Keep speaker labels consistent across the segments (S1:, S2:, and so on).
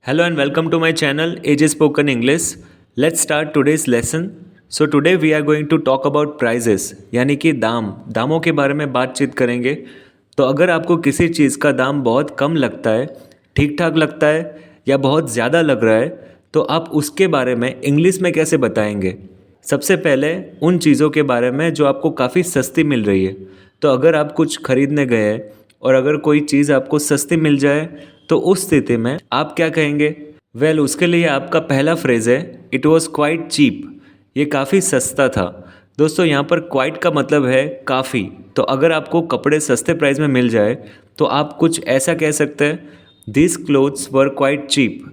S1: Hello and welcome to my channel AJ Spoken English. Let's start today's lesson. So today we are going to talk about prices यानी कि दामों के बारे में बातचीत करेंगे। तो अगर आपको किसी चीज़ का दाम बहुत कम लगता है, ठीक ठाक लगता है या बहुत ज़्यादा लग रहा है तो आप उसके बारे में इंग्लिश में कैसे बताएंगे। सबसे पहले उन चीज़ों के बारे में जो आपको काफ़ी सस्ती मिल रही है। तो अगर आप कुछ खरीदने गए हैं और अगर कोई चीज़ आपको सस्ती मिल जाए तो उस स्थिति में आप क्या कहेंगे। उसके लिए आपका पहला फ्रेज़ है इट वॉज़ क्वाइट चीप। ये काफ़ी सस्ता था। दोस्तों यहाँ पर क्वाइट का मतलब है काफ़ी। तो अगर आपको कपड़े सस्ते प्राइस में मिल जाए तो आप कुछ ऐसा कह सकते हैं this clothes were quite cheap.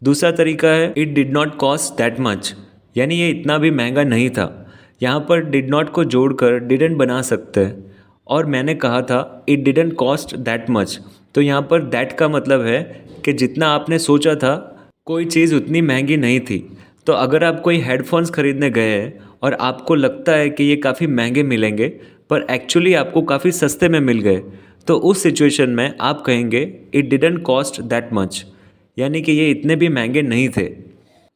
S1: दूसरा तरीका है it did not cost that much, यानी ये इतना भी महंगा नहीं था। यहाँ पर डिड नॉट को जोड़कर डिडंट बना सकते हैं। और मैंने कहा था it didn't cost that much, तो यहाँ पर दैट का मतलब है कि जितना आपने सोचा था कोई चीज़ उतनी महंगी नहीं थी। तो अगर आप कोई हेडफोन्स खरीदने गए हैं और आपको लगता है कि ये काफ़ी महंगे मिलेंगे पर एक्चुअली आपको काफ़ी सस्ते में मिल गए, तो उस सिचुएशन में आप कहेंगे it didn't cost that much, यानी कि ये इतने भी महंगे नहीं थे।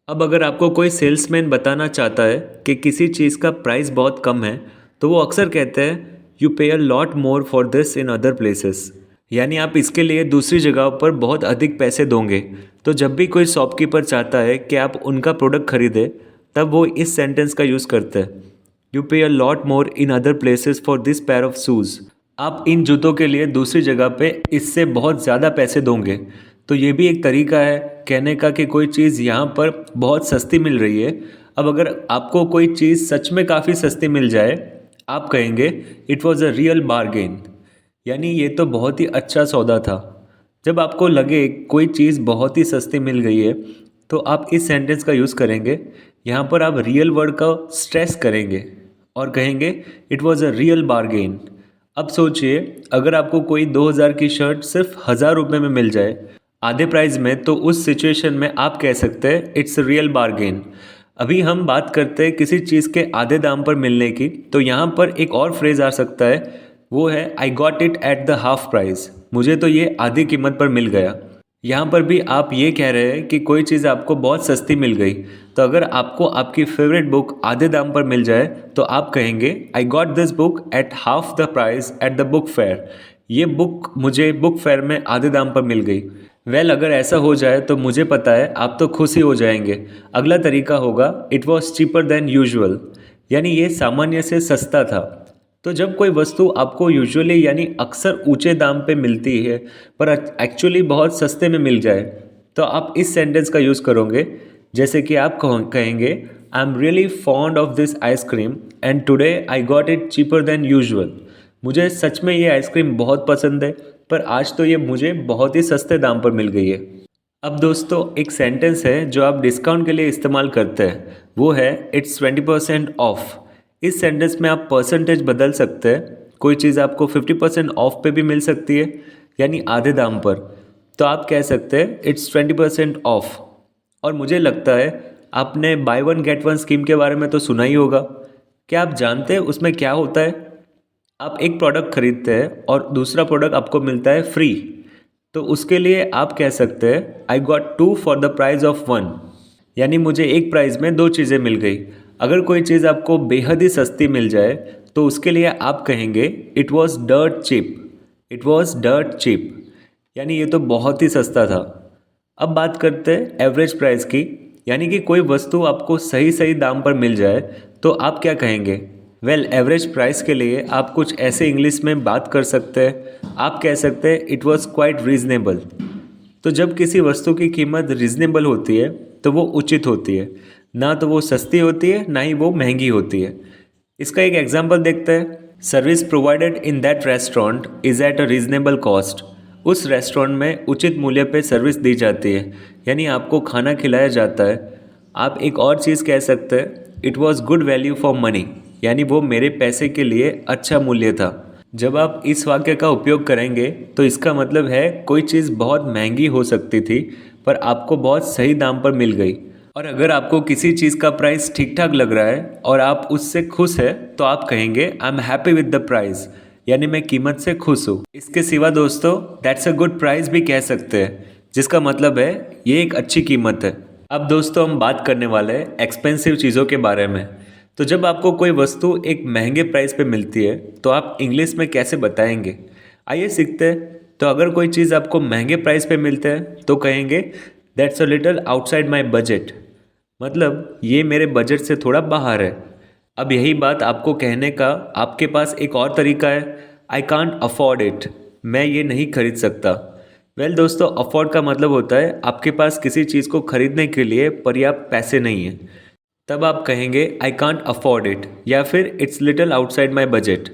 S1: अब अगर आपको कोई सेल्समैन बताना चाहता है कि किसी चीज़ का प्राइस बहुत कम है तो वो अक्सर कहते हैं यू पे a lot more for this in other places, यानी आप इसके लिए दूसरी जगहों पर बहुत अधिक पैसे दोगे। तो जब भी कोई शॉपकीपर चाहता है कि आप उनका प्रोडक्ट खरीदें तब वो इस सेंटेंस का यूज़ करते हैं यू पे a lot more in other places for this pair of shoes. आप इन जूतों के लिए दूसरी जगह पे इससे बहुत ज़्यादा पैसे दोगे। तो ये भी एक तरीका है कहने का कि कोई चीज़ यहाँ पर बहुत सस्ती मिल रही है। अब अगर आपको कोई चीज़ सच में काफ़ी सस्ती मिल जाए आप कहेंगे it was a real bargain, यानी ये तो बहुत ही अच्छा सौदा था। जब आपको लगे कोई चीज़ बहुत ही सस्ती मिल गई है तो आप इस सेंटेंस का यूज़ करेंगे। यहाँ पर आप रियल वर्ड का स्ट्रेस करेंगे और कहेंगे it was a real bargain. अब सोचिए अगर आपको कोई 2000 की शर्ट सिर्फ 1000 रुपये में मिल जाए आधे प्राइस में, तो उस सिचुएशन में आप कह सकते हैं इट्स रियल बार्गेन। अभी हम बात करते हैं किसी चीज़ के आधे दाम पर मिलने की, तो यहाँ पर एक और फ्रेज़ आ सकता है, वो है I got it at the half price. मुझे तो ये आधी कीमत पर मिल गया। यहाँ पर भी आप ये कह रहे हैं कि कोई चीज़ आपको बहुत सस्ती मिल गई। तो अगर आपको आपकी फेवरेट बुक आधे दाम पर मिल जाए तो आप कहेंगे I got this book at half the price at the book fair. ये बुक मुझे बुक फेयर में आधे दाम पर मिल गई। अगर ऐसा हो जाए तो मुझे पता है आप तो खुश ही हो जाएंगे। अगला तरीका होगा it was cheaper than usual, यानी ये सामान्य से सस्ता था। तो जब कोई वस्तु आपको यूजुअली यानी अक्सर ऊंचे दाम पे मिलती है पर एक्चुअली बहुत सस्ते में मिल जाए तो आप इस सेंटेंस का यूज़ करोगे। जैसे कि आप कहेंगे I am really fond of this ice cream and today I got it cheaper than usual. मुझे सच में ये आइसक्रीम बहुत पसंद है पर आज तो ये मुझे बहुत ही सस्ते दाम पर मिल गई है। अब दोस्तों एक सेंटेंस है जो आप डिस्काउंट के लिए इस्तेमाल करते हैं, वो है इट्स 20% ऑफ। इस सेंटेंस में आप परसेंटेज बदल सकते हैं। कोई चीज़ आपको 50% ऑफ पे भी मिल सकती है यानी आधे दाम पर, तो आप कह सकते हैं इट्स 20% ऑफ। और मुझे लगता है आपने by one get one scheme के बारे में तो सुना ही होगा। क्या आप जानते हैं उसमें क्या होता है? आप एक प्रोडक्ट खरीदते हैं और दूसरा प्रोडक्ट आपको मिलता है फ्री, तो उसके लिए आप कह सकते हैं I got two for the price of one, यानी मुझे एक प्राइस में दो चीज़ें मिल गई। अगर कोई चीज़ आपको बेहद ही सस्ती मिल जाए तो उसके लिए आप कहेंगे it was dirt cheap. It was dirt cheap, यानी ये तो बहुत ही सस्ता था। अब बात करते हैं एवरेज प्राइस की, यानी कि कोई वस्तु आपको सही सही दाम पर मिल जाए तो आप क्या कहेंगे। एवरेज प्राइस के लिए आप कुछ ऐसे इंग्लिश में बात कर सकते हैं। आप कह सकते हैं इट वॉज़ क्वाइट रीज़नेबल। तो जब किसी वस्तु की कीमत रीज़नेबल होती है तो वो उचित होती है, ना तो वो सस्ती होती है ना ही वो महंगी होती है। इसका एक एग्जांपल देखते हैं। Service provided in that restaurant is at a reasonable cost. उस रेस्टोरेंट में उचित मूल्य पे सर्विस दी जाती है, यानी आपको खाना खिलाया जाता है। आप एक और चीज़ कह सकते हैं it was good value for money, यानी वो मेरे पैसे के लिए अच्छा मूल्य था। जब आप इस वाक्य का उपयोग करेंगे तो इसका मतलब है कोई चीज़ बहुत महंगी हो सकती थी पर आपको बहुत सही दाम पर मिल गई। और अगर आपको किसी चीज़ का प्राइस ठीक ठाक लग रहा है और आप उससे खुश हैं तो आप कहेंगे I am happy with the price, यानी मैं कीमत से खुश हूँ। इसके सिवा दोस्तों दैट्स अ गुड प्राइस भी कह सकते हैं। जिसका मतलब है ये एक अच्छी कीमत है। अब दोस्तों हम बात करने वाले हैं एक्सपेंसिव चीज़ों के बारे में। तो जब आपको कोई वस्तु एक महंगे प्राइस पे मिलती है तो आप इंग्लिश में कैसे बताएंगे, आइए सीखते हैं। तो अगर कोई चीज़ आपको महंगे प्राइस पे मिलता है तो कहेंगे that's a little outside my budget, मतलब ये मेरे बजट से थोड़ा बाहर है। अब यही बात आपको कहने का आपके पास एक और तरीका है, आई कांट अफोर्ड इट, मैं ये नहीं खरीद सकता। दोस्तों अफोर्ड का मतलब होता है आपके पास किसी चीज़ को खरीदने के लिए पर्याप्त पैसे नहीं है, तब आप कहेंगे आई कांट अफोर्ड इट या फिर it's little outside my budget.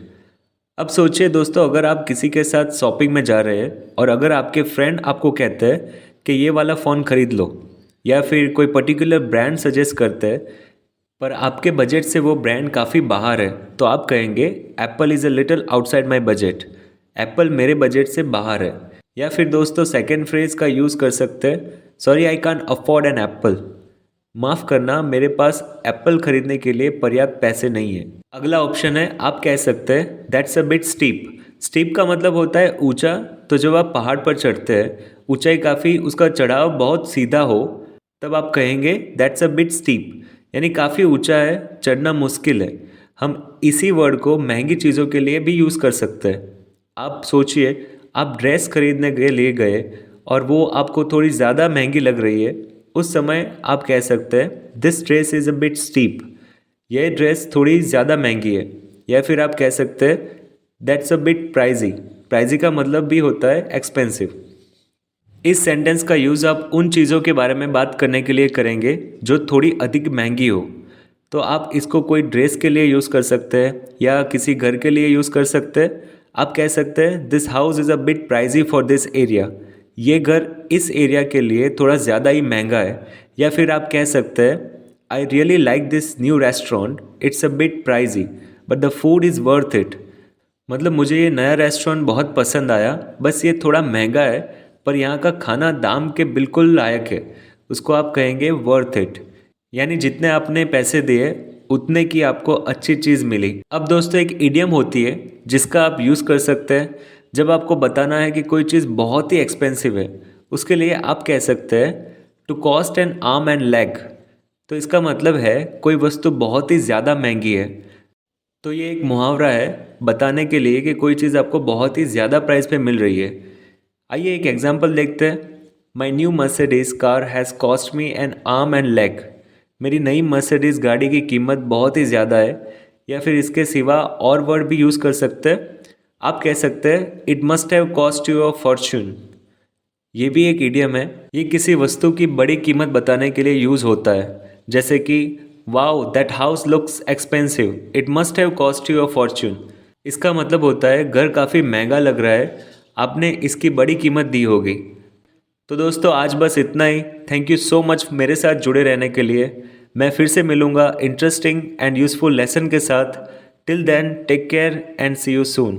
S1: अब सोचिए दोस्तों, अगर आप किसी के साथ शॉपिंग में जा रहे हैं और अगर आपके फ्रेंड आपको कहते हैं कि ये वाला फ़ोन खरीद लो या फिर कोई पर्टिकुलर ब्रांड सजेस्ट करते हैं पर आपके बजट से वो ब्रांड काफ़ी बाहर है, तो आप कहेंगे Apple is a little outside my budget, Apple मेरे बजट से बाहर है। या फिर दोस्तों सेकेंड फ्रेज का यूज़ कर सकते हैं, sorry I can't afford an apple, माफ़ करना मेरे पास एप्पल खरीदने के लिए पर्याप्त पैसे नहीं है। अगला ऑप्शन है आप कह सकते हैं that's a bit steep. Steep का मतलब होता है ऊंचा, तो जब आप पहाड़ पर चढ़ते हैं ऊंचाई काफ़ी, उसका चढ़ाव बहुत सीधा हो, तब आप कहेंगे दैट्स अ बिट स्टीप, यानी काफ़ी ऊंचा है, चढ़ना मुश्किल है। हम इसी वर्ड को महंगी चीज़ों के लिए भी यूज़ कर सकते हैं। आप सोचिए आप ड्रेस खरीदने के लिए गए और वो आपको थोड़ी ज़्यादा महंगी लग रही है, उस समय आप कह सकते हैं this dress is a bit steep, यह ड्रेस थोड़ी ज़्यादा महंगी है। या फिर आप कह सकते हैं that's a bit pricey, pricey का मतलब भी होता है एक्सपेंसिव। इस सेंटेंस का यूज़ आप उन चीज़ों के बारे में बात करने के लिए करेंगे जो थोड़ी अधिक महंगी हो। तो आप इसको कोई ड्रेस के लिए यूज़ कर सकते हैं या किसी घर के लिए यूज़ कर सकते हैं। आप कह सकते हैं this house is a bit pricey for this area, ये घर इस एरिया के लिए थोड़ा ज़्यादा ही महंगा है। या फिर आप कह सकते हैं I really like this new restaurant, it's a bit pricey but the food is worth it, मतलब मुझे ये नया रेस्टोरेंट बहुत पसंद आया, बस ये थोड़ा महंगा है पर यहाँ का खाना दाम के बिल्कुल लायक है, उसको आप कहेंगे वर्थ इट, यानी जितने आपने पैसे दिए उतने की आपको अच्छी चीज़ मिली। अब दोस्तों एक इडियम होती है जिसका आप यूज़ कर सकते हैं जब आपको बताना है कि कोई चीज़ बहुत ही एक्सपेंसिव है, उसके लिए आप कह सकते हैं to cost an arm and leg. तो इसका मतलब है कोई वस्तु बहुत ही ज़्यादा महंगी है। तो ये एक मुहावरा है बताने के लिए कि कोई चीज़ आपको बहुत ही ज़्यादा प्राइस पे मिल रही है। आइए एक एग्जांपल देखते हैं। My new Mercedes car has cost me N arm and leg, मेरी नई मर्सिडीज़ गाड़ी की कीमत बहुत ही ज़्यादा है। या फिर इसके सिवा और वर्ड भी यूज़ कर सकते हैं, आप कह सकते हैं it must have cost you a Fortune, ये भी एक इडियम है। ये किसी वस्तु की बड़ी कीमत बताने के लिए यूज़ होता है, जैसे कि wow that house looks expensive, it must have cost you a Fortune. इसका मतलब होता है घर काफ़ी महंगा लग रहा है, आपने इसकी बड़ी कीमत दी होगी। तो दोस्तों आज बस इतना ही। थैंक यू सो मच मेरे साथ जुड़े रहने के लिए। मैं फिर से मिलूँगा इंटरेस्टिंग एंड यूज़फुल लेसन के साथ। Till then take care and see you soon.